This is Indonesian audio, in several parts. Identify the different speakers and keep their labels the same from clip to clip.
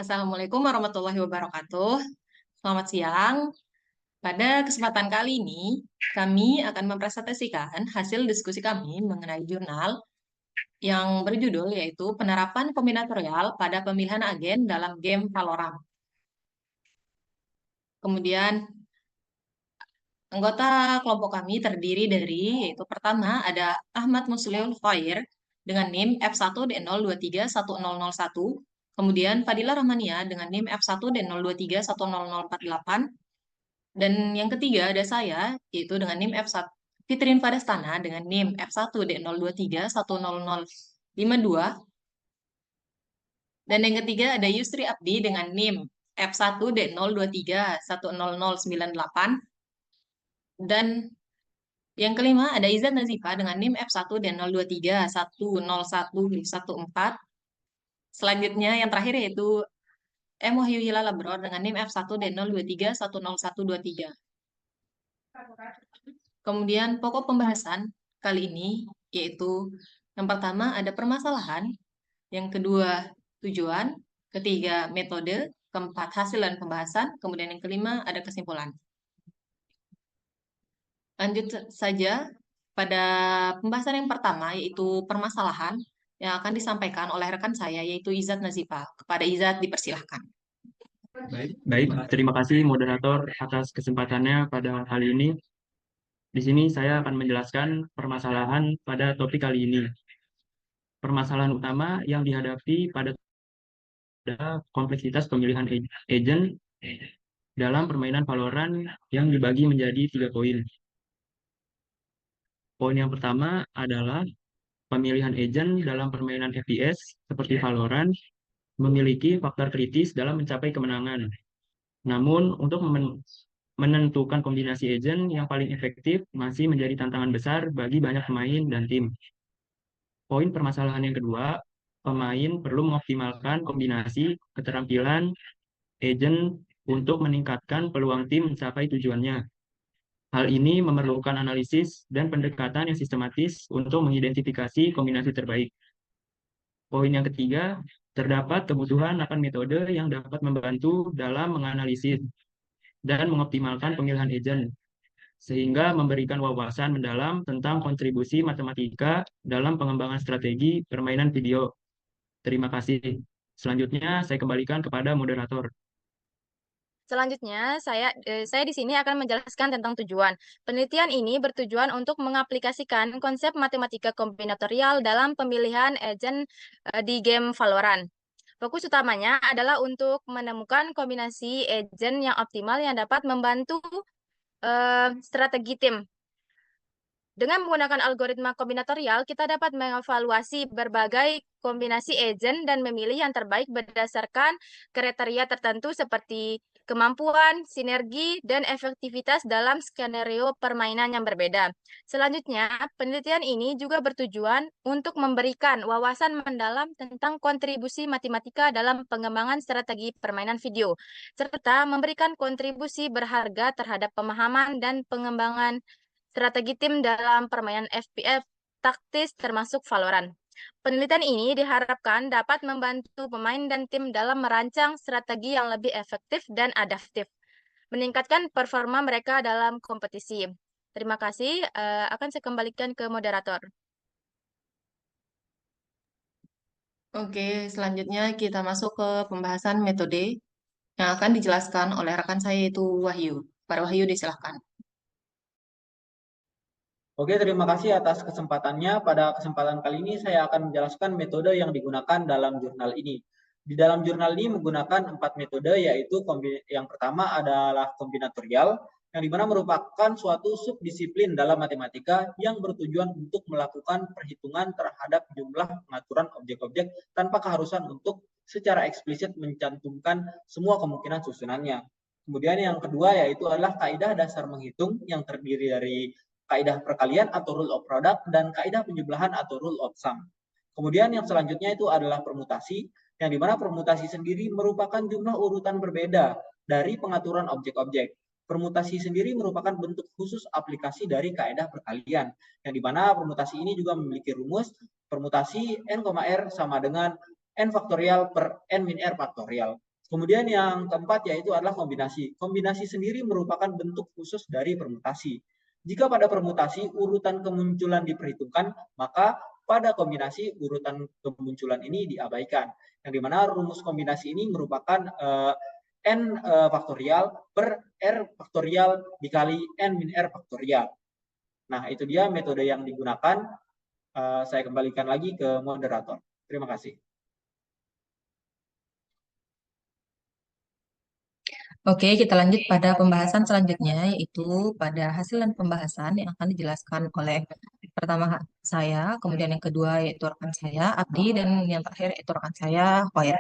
Speaker 1: Assalamualaikum warahmatullahi wabarakatuh. Selamat siang. Pada kesempatan kali ini, kami akan mempresentasikan hasil diskusi kami mengenai jurnal yang berjudul yaitu Penerapan Kombinatorial pada Pemilihan Agen dalam Game Valorant. Kemudian, anggota kelompok kami terdiri dari, yaitu pertama ada Ahmad Musliul Khair dengan NIM F1D02310001, kemudian Fadila Rahmania dengan NIM F1D02310048, dan yang ketiga ada saya, yaitu dengan NIM F1, Fitrin Farestana dengan NIM F1D02310052, dan yang ketiga ada Yusri Abdi dengan NIM F1D02310098, dan yang kelima ada Izan Nazifa dengan NIM F1D02310114. Selanjutnya yang terakhir yaitu M. Wahyu Hilal Abror dengan NIM F1D02310123. Kemudian pokok pembahasan kali ini yaitu yang pertama ada permasalahan, yang kedua tujuan, ketiga metode, keempat hasil dan pembahasan, kemudian yang kelima ada kesimpulan. Lanjut saja pada pembahasan yang pertama yaitu permasalahan yang akan disampaikan oleh rekan saya yaitu Izat Nazifa. Kepada Izat dipersilahkan.
Speaker 2: Baik, terima kasih moderator atas kesempatannya pada kali ini. Di sini saya akan menjelaskan permasalahan pada topik kali ini. Permasalahan utama yang dihadapi pada kompleksitas pemilihan agent dalam permainan Valorant yang dibagi menjadi 3 poin. Poin yang pertama adalah pemilihan agent dalam permainan FPS seperti Valorant memiliki faktor kritis dalam mencapai kemenangan. Namun, untuk menentukan kombinasi agent yang paling efektif masih menjadi tantangan besar bagi banyak pemain dan tim. Poin permasalahan yang kedua, pemain perlu mengoptimalkan kombinasi keterampilan agent untuk meningkatkan peluang tim mencapai tujuannya. Hal ini memerlukan analisis dan pendekatan yang sistematis untuk mengidentifikasi kombinasi terbaik. Poin yang ketiga, terdapat kebutuhan akan metode yang dapat membantu dalam menganalisis dan mengoptimalkan pemilihan agent, sehingga memberikan wawasan mendalam tentang kontribusi matematika dalam pengembangan strategi permainan video. Terima kasih. Selanjutnya, saya kembalikan kepada moderator.
Speaker 3: Selanjutnya, saya di sini akan menjelaskan tentang tujuan. Penelitian ini bertujuan untuk mengaplikasikan konsep matematika kombinatorial dalam pemilihan agent di game Valorant. Fokus utamanya adalah untuk menemukan kombinasi agent yang optimal yang dapat membantu strategi tim. Dengan menggunakan algoritma kombinatorial, kita dapat mengevaluasi berbagai kombinasi agent dan memilih yang terbaik berdasarkan kriteria tertentu seperti kemampuan, sinergi, dan efektivitas dalam skenario permainan yang berbeda. Selanjutnya, penelitian ini juga bertujuan untuk memberikan wawasan mendalam tentang kontribusi matematika dalam pengembangan strategi permainan video, serta memberikan kontribusi berharga terhadap pemahaman dan pengembangan strategi tim dalam permainan FPS taktis termasuk Valorant. Penelitian ini diharapkan dapat membantu pemain dan tim dalam merancang strategi yang lebih efektif dan adaptif, meningkatkan performa mereka dalam kompetisi. Terima kasih, akan saya kembalikan ke moderator.
Speaker 1: Oke, selanjutnya kita masuk ke pembahasan metode yang akan dijelaskan oleh rekan saya yaitu Wahyu. Para Wahyu disilahkan.
Speaker 4: Oke, terima kasih atas kesempatannya. Pada kesempatan kali ini saya akan menjelaskan metode yang digunakan dalam jurnal ini. Di dalam jurnal ini menggunakan 4 metode, yaitu yang pertama adalah kombinatorial, yang dimana merupakan suatu subdisiplin dalam matematika yang bertujuan untuk melakukan perhitungan terhadap jumlah pengaturan objek-objek tanpa keharusan untuk secara eksplisit mencantumkan semua kemungkinan susunannya. Kemudian yang kedua yaitu adalah kaidah dasar menghitung yang terdiri dari kaidah perkalian atau rule of product dan kaidah penjumlahan atau rule of sum. Kemudian yang selanjutnya itu adalah permutasi, yang dimana permutasi sendiri merupakan jumlah urutan berbeda dari pengaturan objek-objek. Permutasi sendiri merupakan bentuk khusus aplikasi dari kaidah perkalian, yang dimana permutasi ini juga memiliki rumus permutasi n, r sama dengan n faktorial per n min r faktorial. Kemudian yang keempat yaitu adalah kombinasi. Kombinasi sendiri merupakan bentuk khusus dari permutasi. Jika pada permutasi urutan kemunculan diperhitungkan, maka pada kombinasi urutan kemunculan ini diabaikan. Yang dimana rumus kombinasi ini merupakan n faktorial per r faktorial dikali n min r faktorial. Nah, itu dia metode yang digunakan. Saya kembalikan lagi ke moderator. Terima kasih.
Speaker 1: Oke, kita lanjut pada pembahasan selanjutnya, yaitu pada hasil dan pembahasan yang akan dijelaskan oleh pertama saya, kemudian yang kedua yaitu rekan saya, Abdi, dan yang terakhir yaitu rekan saya, Hoyer.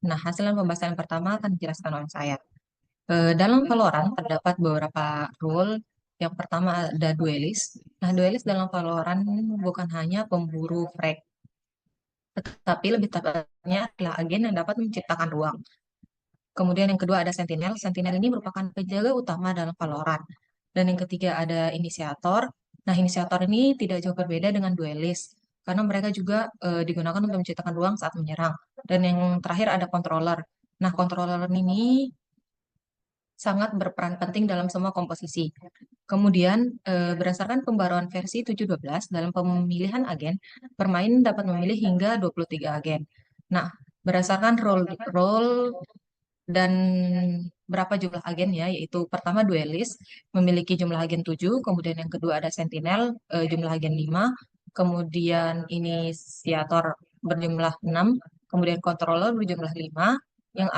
Speaker 1: Nah, hasil dan pembahasan yang pertama akan dijelaskan oleh saya. Dalam Valorant terdapat beberapa role. Yang pertama ada duelist. Nah, duelist dalam Valorant bukan hanya pemburu frag, tetapi lebih tepatnya adalah agen yang dapat menciptakan ruang. Kemudian yang kedua ada Sentinel. Sentinel ini merupakan penjaga utama dalam Valorant. Dan yang ketiga ada Inisiator. Nah, Inisiator ini tidak jauh berbeda dengan Duelist, karena mereka juga digunakan untuk menciptakan ruang saat menyerang. Dan yang terakhir ada Controller. Nah, Controller ini sangat berperan penting dalam semua komposisi. Kemudian, berdasarkan pembaruan versi 7.12 dalam pemilihan agen, pemain dapat memilih hingga 23 agen. Nah, berdasarkan role dan berapa jumlah agennya, yaitu pertama duelist memiliki jumlah agen 7, kemudian yang kedua ada sentinel jumlah agen 5, kemudian inisiator berjumlah 6, kemudian controller berjumlah 5, yang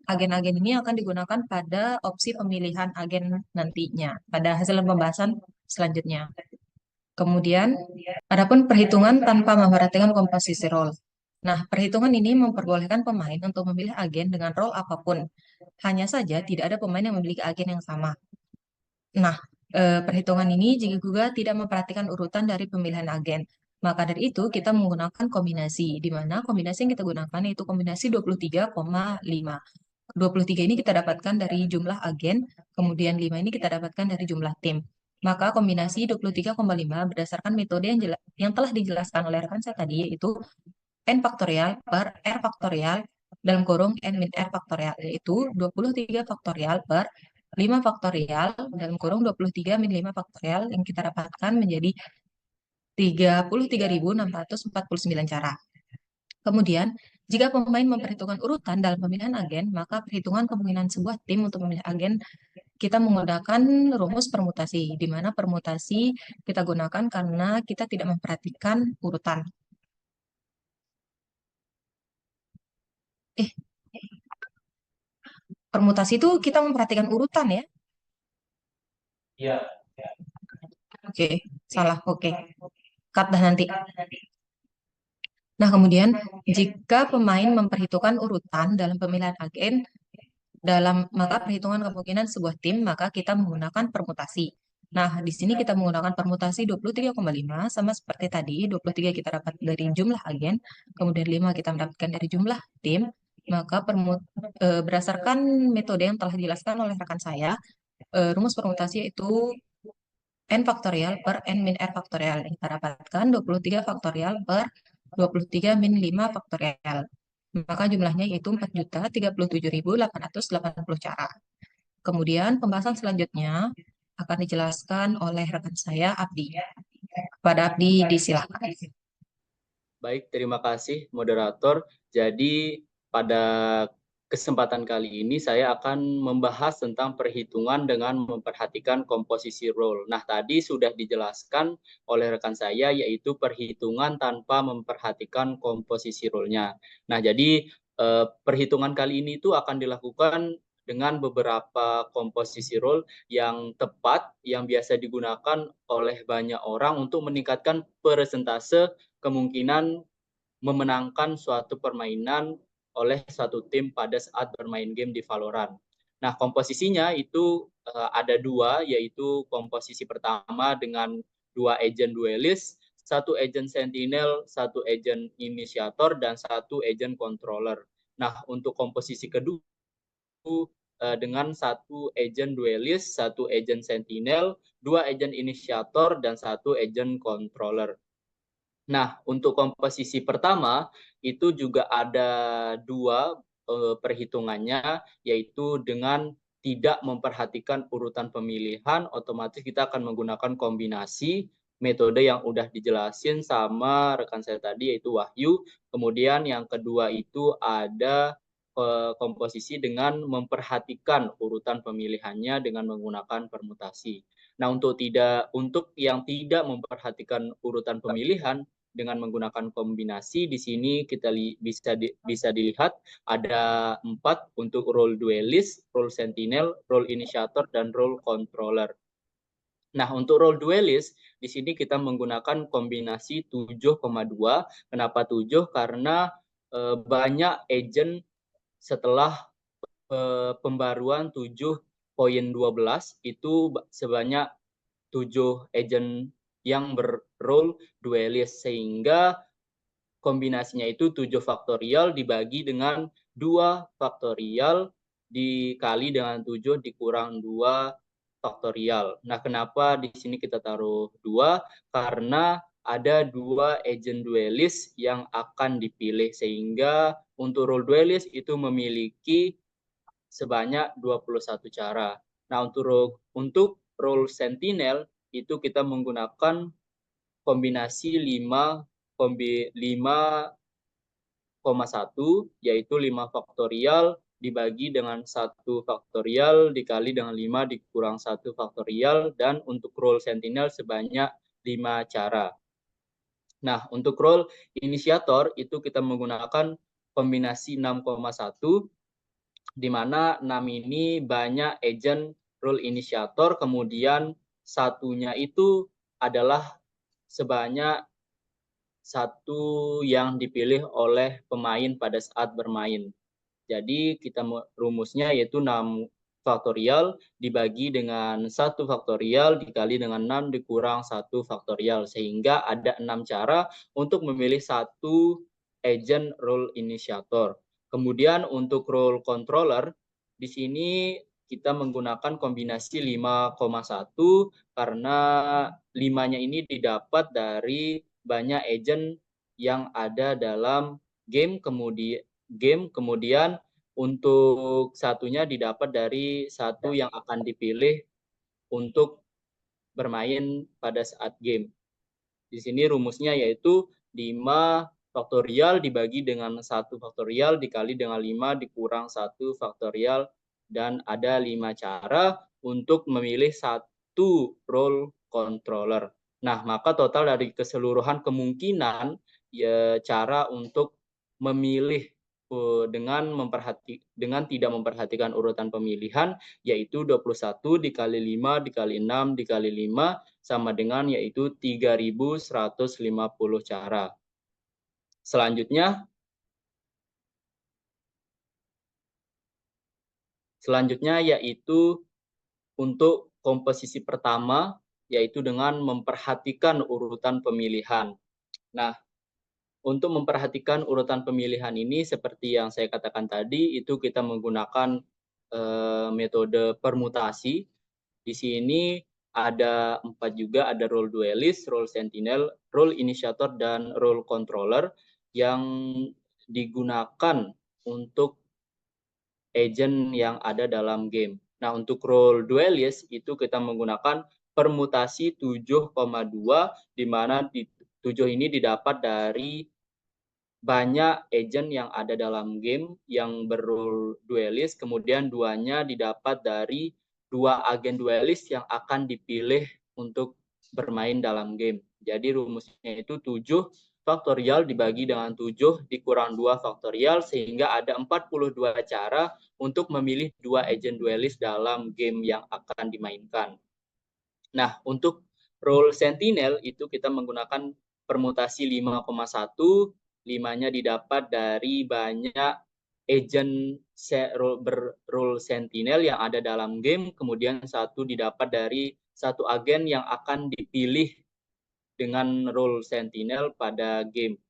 Speaker 1: agen-agen ini akan digunakan pada opsi pemilihan agen nantinya pada hasil pembahasan selanjutnya. Kemudian, adapun perhitungan tanpa memperhatikan komposisi role. Nah, perhitungan ini memperbolehkan pemain untuk memilih agen dengan role apapun. Hanya saja tidak ada pemain yang memiliki agen yang sama. Nah, perhitungan ini juga tidak memperhatikan urutan dari pemilihan agen. Maka dari itu kita menggunakan kombinasi, di mana kombinasi yang kita gunakan yaitu kombinasi 23,5. 23 ini kita dapatkan dari jumlah agen, kemudian 5 ini kita dapatkan dari jumlah tim. Maka kombinasi 23,5 berdasarkan metode yang telah dijelaskan oleh rekan saya tadi, yaitu n faktorial per r faktorial dalam kurung n min r faktorial, yaitu 23 faktorial per 5 faktorial dalam kurung 23 min 5 faktorial yang kita dapatkan menjadi 33.649 cara. Kemudian, jika pemain memperhitungkan urutan dalam pemilihan agen, maka perhitungan kemungkinan sebuah tim untuk memilih agen kita menggunakan rumus permutasi, di mana permutasi kita gunakan karena kita tidak memperhatikan urutan. Permutasi itu kita memperhatikan urutan ya?
Speaker 4: Iya.
Speaker 1: Oke, salah. Oke. Cut dah nanti. Nah, kemudian jika pemain memperhitungkan urutan dalam pemilihan agen, maka perhitungan kemungkinan sebuah tim, maka kita menggunakan permutasi. Nah, di sini kita menggunakan permutasi 23,5 sama seperti tadi, 23 kita dapat dari jumlah agen, kemudian 5 kita mendapatkan dari jumlah tim, maka berdasarkan metode yang telah dijelaskan oleh rekan saya, rumus permutasi itu n faktorial per n min r faktorial. Yang kita dapatkan 23 faktorial per 23 min 5 faktorial. Maka jumlahnya yaitu 4.037.880 cara. Kemudian pembahasan selanjutnya akan dijelaskan oleh rekan saya, Abdi. Kepada Abdi, disilakan.
Speaker 5: Baik, terima kasih moderator. Jadi pada kesempatan kali ini saya akan membahas tentang perhitungan dengan memperhatikan komposisi role. Nah, tadi sudah dijelaskan oleh rekan saya yaitu perhitungan tanpa memperhatikan komposisi role-nya. Nah, jadi perhitungan kali ini itu akan dilakukan dengan beberapa komposisi role yang tepat yang biasa digunakan oleh banyak orang untuk meningkatkan persentase kemungkinan memenangkan suatu permainan oleh satu tim pada saat bermain game di Valorant. Nah, komposisinya itu ada dua, yaitu komposisi pertama dengan 2 agent duelist, 1 agent sentinel, 1 agent inisiator, dan 1 agent controller. Nah, untuk komposisi kedua dengan 1 agent duelist, 1 agent sentinel, 2 agent inisiator, dan 1 agent controller. Nah, untuk komposisi pertama itu juga ada 2 perhitungannya, yaitu dengan tidak memperhatikan urutan pemilihan, otomatis kita akan menggunakan kombinasi metode yang udah dijelasin sama rekan saya tadi, yaitu Wahyu. Kemudian yang kedua itu ada komposisi dengan memperhatikan urutan pemilihannya dengan menggunakan permutasi. Nah, untuk yang tidak memperhatikan urutan pemilihan dengan menggunakan kombinasi, di sini kita bisa dilihat ada 4 untuk role duelist, role sentinel, role initiator, dan role controller. Nah, untuk role duelist, di sini kita menggunakan kombinasi 7,2. Kenapa 7? Karena banyak agent setelah pembaruan 7.12 itu sebanyak 7 agent yang berrole duelist, sehingga kombinasinya itu 7 faktorial dibagi dengan 2 faktorial dikali dengan 7 dikurang 2 faktorial. Nah, kenapa di sini kita taruh 2? Karena ada 2 agent duelist yang akan dipilih, sehingga untuk role duelist itu memiliki sebanyak 21 cara. Nah, untuk role sentinel itu kita menggunakan kombinasi 5,1, yaitu 5 faktorial dibagi dengan 1 faktorial dikali dengan 5 dikurang 1 faktorial, dan untuk role sentinel sebanyak 5 cara. Nah, untuk role inisiator itu kita menggunakan kombinasi 6,1, di mana 6 ini banyak agent role inisiator, kemudian satunya itu adalah sebanyak 1 yang dipilih oleh pemain pada saat bermain. Jadi kita rumusnya yaitu 6 faktorial dibagi dengan 1 faktorial dikali dengan 6 dikurang 1 faktorial, sehingga ada 6 cara untuk memilih 1 agent role initiator. Kemudian untuk role controller, di sini kita menggunakan kombinasi 5,1 karena 5-nya ini didapat dari banyak agent yang ada dalam game, kemudian untuk satunya didapat dari 1 yang akan dipilih untuk bermain pada saat game. Di sini rumusnya yaitu 5 faktorial dibagi dengan 1 faktorial dikali dengan 5 dikurang 1 faktorial, dan ada 5 cara untuk memilih 1 role controller. Nah, maka total dari keseluruhan kemungkinan cara untuk memilih dengan tidak memperhatikan urutan pemilihan, yaitu 21 dikali 5 dikali 6 dikali 5 sama dengan yaitu 3.150 cara. Selanjutnya yaitu untuk komposisi pertama, yaitu dengan memperhatikan urutan pemilihan. Nah, untuk memperhatikan urutan pemilihan ini seperti yang saya katakan tadi, itu kita menggunakan metode permutasi. Di sini ada 4 juga, ada role duelist, role sentinel, role initiator, dan role controller yang digunakan untuk agent yang ada dalam game. Nah, untuk role duelist itu kita menggunakan permutasi 7,2, di mana 7 ini didapat dari banyak agent yang ada dalam game yang berrole duelist, kemudian 2-nya didapat dari 2 agen duelist yang akan dipilih untuk bermain dalam game. Jadi rumusnya itu 7 faktorial dibagi dengan 7 dikurang 2 faktorial, sehingga ada 42 cara untuk memilih 2 agent duelist dalam game yang akan dimainkan. Nah, untuk role sentinel itu kita menggunakan permutasi 5,1, 5-nya didapat dari banyak agent role sentinel yang ada dalam game, kemudian 1 didapat dari 1 agen yang akan dipilih dengan role sentinel pada game.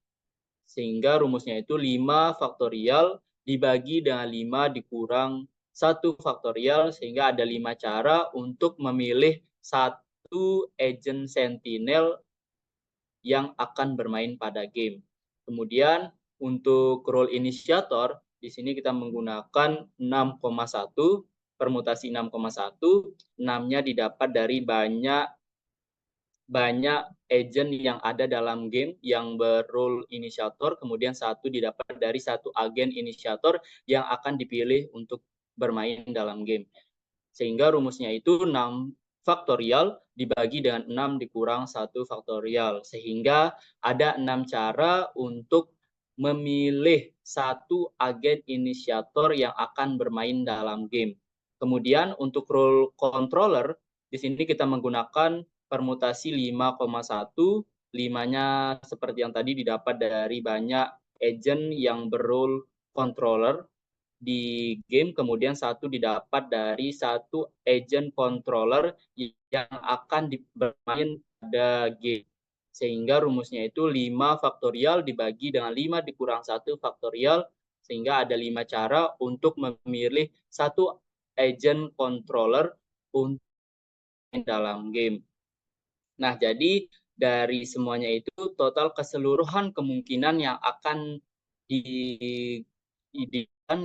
Speaker 5: Sehingga rumusnya itu 5 faktorial dibagi dengan 5 dikurang 1 faktorial, sehingga ada 5 cara untuk memilih 1 agent sentinel yang akan bermain pada game. Kemudian untuk role initiator Di sini kita menggunakan 6,1, permutasi 6,1, 6-nya didapat dari banyak agent yang ada dalam game yang berrole inisiator, kemudian 1 didapat dari 1 agen inisiator yang akan dipilih untuk bermain dalam game. Sehingga rumusnya itu 6 faktorial dibagi dengan 6 dikurang 1 faktorial. Sehingga ada 6 cara untuk memilih 1 agen inisiator yang akan bermain dalam game. Kemudian untuk role controller, di sini kita menggunakan permutasi 5,1, 5-nya seperti yang tadi didapat dari banyak agent yang berrole controller di game, kemudian 1 didapat dari 1 agent controller yang akan bermain pada game. Sehingga rumusnya itu 5 faktorial dibagi dengan 5 dikurang 1 faktorial, sehingga ada 5 cara untuk memilih 1 agent controller untuk dalam game. Nah, jadi dari semuanya itu total keseluruhan kemungkinan yang akan diidentikan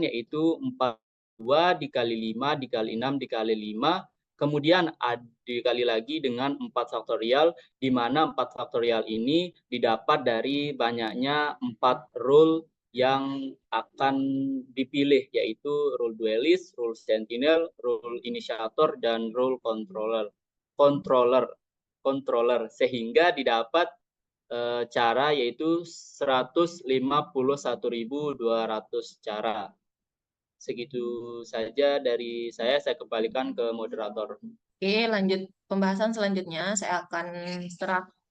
Speaker 5: yaitu 42 dikali 5 dikali 6 dikali 5, kemudian dikali lagi dengan 4 faktorial, di mana 4 faktorial ini didapat dari banyaknya 4 rule yang akan dipilih, yaitu rule duelist, rule sentinel, rule initiator, dan rule controller, sehingga didapat cara yaitu 151.200 cara. Segitu saja dari saya kembalikan ke moderator.
Speaker 1: Oke, lanjut pembahasan selanjutnya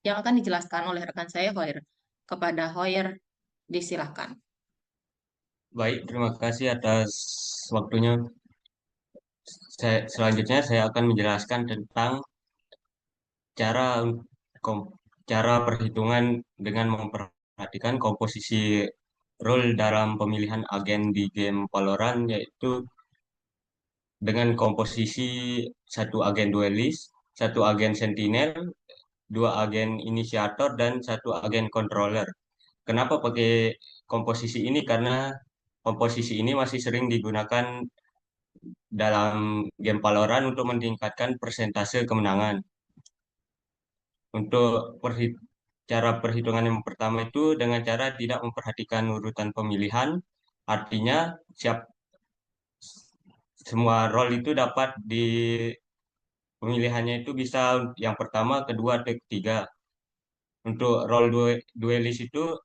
Speaker 1: yang akan dijelaskan oleh rekan saya Hoyer. Kepada Hoyer, disilahkan.
Speaker 6: Baik, terima kasih atas waktunya. Selanjutnya saya akan menjelaskan tentang cara perhitungan dengan memperhatikan komposisi role dalam pemilihan agen di game Valorant, yaitu dengan komposisi 1 agen duelist, 1 agen sentinel, 2 agen inisiator, dan 1 agen controller. Kenapa pakai komposisi ini? Karena komposisi ini masih sering digunakan dalam game Valorant untuk meningkatkan persentase kemenangan. Untuk cara perhitungan yang pertama itu dengan cara tidak memperhatikan urutan pemilihan, artinya semua role itu dapat di pemilihannya itu bisa yang pertama, kedua, atau ketiga. Untuk role duelist itu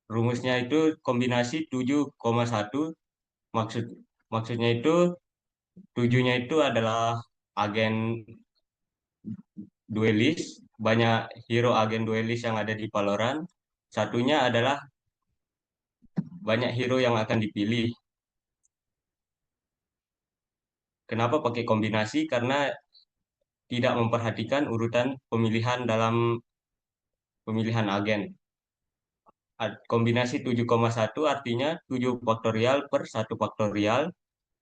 Speaker 6: rumusnya itu kombinasi 7,1. Maksudnya itu 7-nya itu adalah agen duelist, banyak hero agen duelist yang ada di Valorant. Satunya adalah banyak hero yang akan dipilih. Kenapa pakai kombinasi? Karena tidak memperhatikan urutan pemilihan dalam pemilihan agen. Kombinasi 7,1 artinya 7 faktorial per 1 faktorial,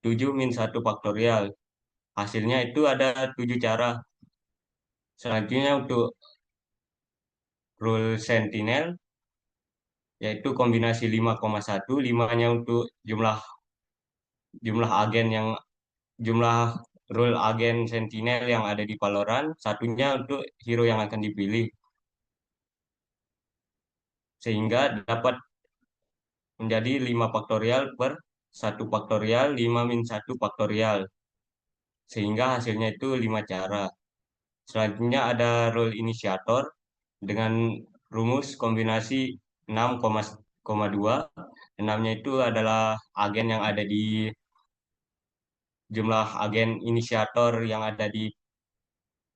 Speaker 6: 7 min 1 faktorial. Hasilnya itu ada 7 cara. Selanjutnya untuk rule sentinel, yaitu kombinasi 5,1, 5-nya untuk jumlah role agen sentinel yang ada di Valorant, satunya untuk hero yang akan dipilih. Sehingga dapat menjadi 5 faktorial per 1 faktorial, 5 min 1 faktorial. Sehingga hasilnya itu 5 cara. Selanjutnya ada role inisiator dengan rumus kombinasi 6,2. 6-nya itu adalah agen yang ada di jumlah agen inisiator yang ada di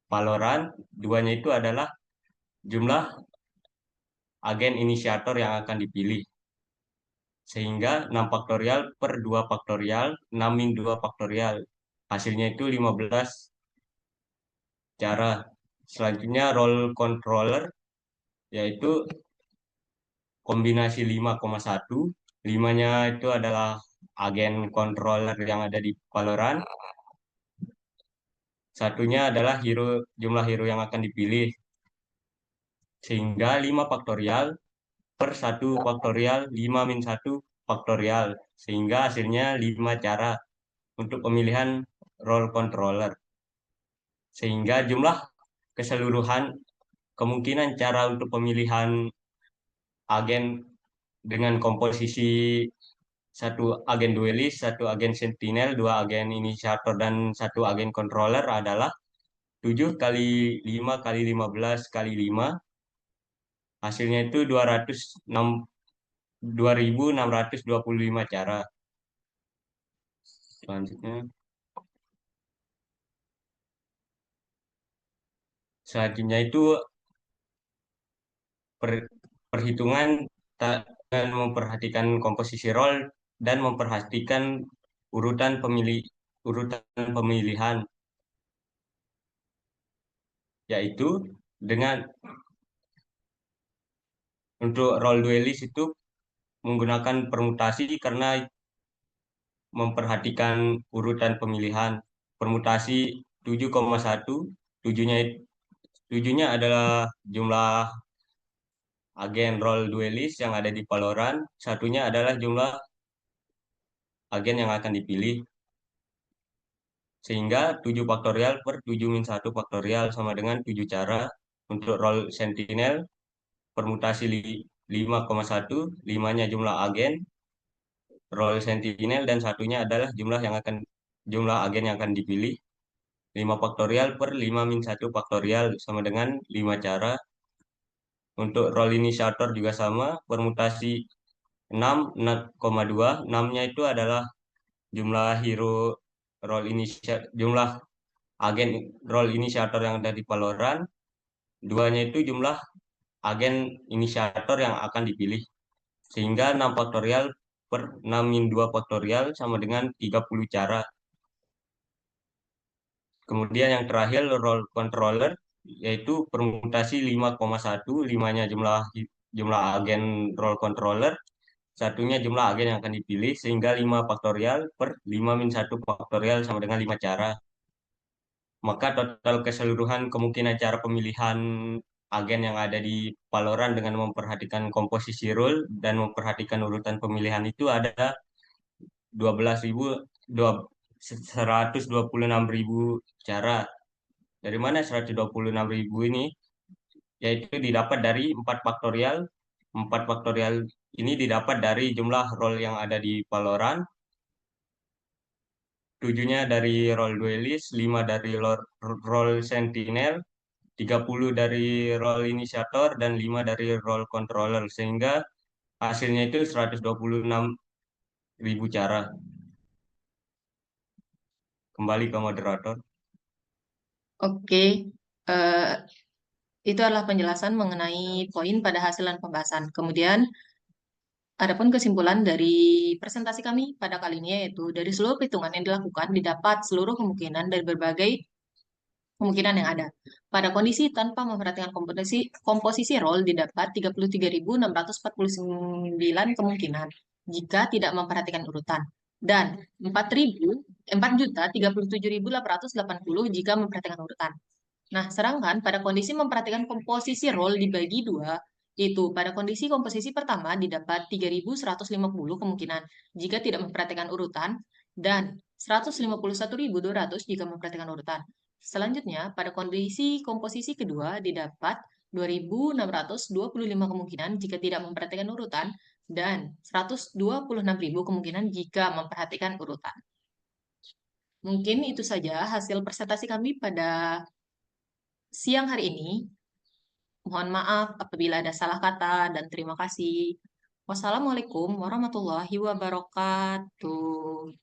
Speaker 6: Valorant. 2-nya itu adalah jumlah agen inisiator yang akan dipilih. Sehingga 6 faktorial per 2 faktorial, 6 min 2 faktorial. Hasilnya itu 15 cara. Selanjutnya role controller, yaitu kombinasi 5,1. 5-nya itu adalah agen controller yang ada di Valorant. Satunya adalah jumlah hero yang akan dipilih. Sehingga 5 faktorial per 1 faktorial 5 min 1 faktorial. Sehingga hasilnya 5 cara untuk pemilihan role controller. Sehingga jumlah keseluruhan kemungkinan cara untuk pemilihan agen dengan komposisi 1 agen duelis, 1 agen sentinel, 2 agen inisiator, dan 1 agen controller adalah 7 kali 5 kali 15 kali 5. Hasilnya itu 2.625 cara. Selanjutnya itu perhitungan dan memperhatikan komposisi role dan memperhatikan urutan pemilihan, yaitu dengan untuk role duelis itu menggunakan permutasi karena memperhatikan urutan pemilihan. Permutasi 7,1, tujuhnya adalah jumlah agen role duelis yang ada di Valorant, satunya adalah jumlah agen yang akan dipilih. Sehingga 7 faktorial per 7 min 1 faktorial sama dengan 7 cara. Untuk role sentinel, permutasi 5,1, 5-nya jumlah agen role sentinel, dan satunya adalah jumlah agen yang akan dipilih. 5 faktorial per 5 min 1 faktorial sama dengan 5 cara. Untuk role inisiator juga sama, permutasi 6,2, 6-nya itu adalah jumlah hero jumlah agen role inisiator yang ada di Valorant. 2-nya itu jumlah agen inisiator yang akan dipilih. Sehingga 6 faktorial per 6 min 2 faktorial sama dengan 30 cara. Kemudian yang terakhir role controller, yaitu permutasi 5,1, 5-nya jumlah agen role controller, satunya jumlah agen yang akan dipilih, sehingga 5 faktorial per 5 min 1 faktorial sama dengan 5 cara. Maka total keseluruhan kemungkinan cara pemilihan agen yang ada di Valorant dengan memperhatikan komposisi role dan memperhatikan urutan pemilihan itu ada 126.000 cara. Dari mana 126.000 ini? Yaitu didapat dari 4 faktorial. 4 faktorial ini didapat dari jumlah role yang ada di Valorant. 7-nya dari role duelist, 5 dari role sentinel, 30 dari role inisiator, dan 5 dari role controller. Sehingga hasilnya itu 126.000 cara. Kembali ke moderator.
Speaker 1: Oke, eh, itu adalah penjelasan mengenai poin pada hasil dan pembahasan. Kemudian, adapun kesimpulan dari presentasi kami pada kali ini yaitu dari seluruh perhitungan yang dilakukan didapat seluruh kemungkinan dari berbagai kemungkinan yang ada. Pada kondisi tanpa memperhatikan komposisi role didapat 33.649 kemungkinan jika tidak memperhatikan urutan dan 4.037.880 jika memperhatikan urutan. Nah, sedangkan pada kondisi memperhatikan komposisi role dibagi dua, itu pada kondisi komposisi pertama didapat 3.150 kemungkinan jika tidak memperhatikan urutan dan 151.200 jika memperhatikan urutan. Selanjutnya, pada kondisi komposisi kedua didapat 2.625 kemungkinan jika tidak memperhatikan urutan dan 126.000 kemungkinan jika memperhatikan urutan. Mungkin itu saja hasil presentasi kami pada siang hari ini. Mohon maaf apabila ada salah kata dan terima kasih. Wassalamualaikum warahmatullahi wabarakatuh.